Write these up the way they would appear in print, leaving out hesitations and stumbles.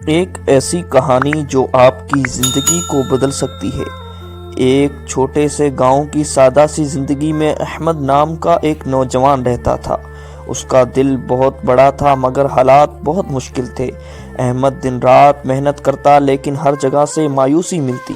ایک ایسی کہانی جو آپ کی زندگی کو بدل سکتی ہے۔ ایک چھوٹے سے گاؤں کی سادہ سی زندگی میں احمد نام کا ایک نوجوان رہتا تھا۔ اس کا دل بہت بڑا تھا مگر حالات بہت مشکل تھے۔ احمد دن رات محنت کرتا لیکن ہر جگہ سے مایوسی ملتی۔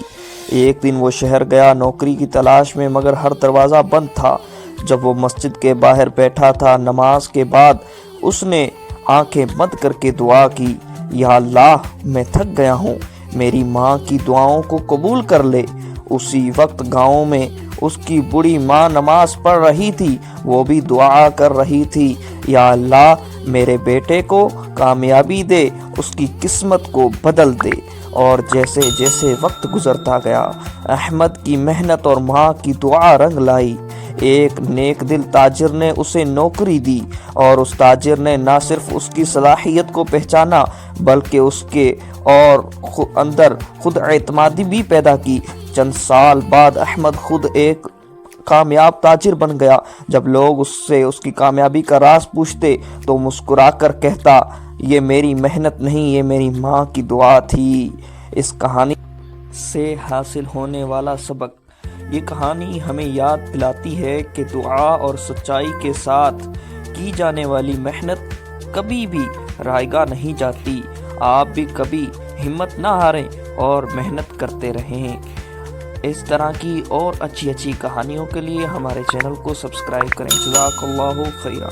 ایک دن وہ شہر گیا نوکری کی تلاش میں، مگر ہر دروازہ بند تھا۔ جب وہ مسجد کے باہر بیٹھا تھا، نماز کے بعد اس نے آنکھیں بند کر کے دعا کی، یا اللہ، میں تھک گیا ہوں، میری ماں کی دعاؤں کو قبول کر لے۔ اسی وقت گاؤں میں اس کی بڑی ماں نماز پڑھ رہی تھی، وہ بھی دعا کر رہی تھی، یا اللہ، میرے بیٹے کو کامیابی دے، اس کی قسمت کو بدل دے۔ اور جیسے جیسے وقت گزرتا گیا، احمد کی محنت اور ماں کی دعا رنگ لائی۔ ایک نیک دل تاجر نے اسے نوکری دی، اور اس تاجر نے نہ صرف اس کی صلاحیت کو پہچانا بلکہ اس کے اور اندر خود اعتمادی بھی پیدا کی۔ چند سال بعد احمد خود ایک کامیاب تاجر بن گیا۔ جب لوگ اس سے اس کی کامیابی کا راز پوچھتے تو مسکرا کر کہتا، یہ میری محنت نہیں، یہ میری ماں کی دعا تھی۔ اس کہانی سے حاصل ہونے والا سبق: یہ کہانی ہمیں یاد دلاتی ہے کہ دعا اور سچائی کے ساتھ کی جانے والی محنت کبھی بھی رائیگاں نہیں جاتی۔ آپ بھی کبھی ہمت نہ ہاریں اور محنت کرتے رہیں۔ اس طرح کی اور اچھی کہانیوں کے لیے ہمارے چینل کو سبسکرائب کریں۔ جزاک اللہ خیرہ۔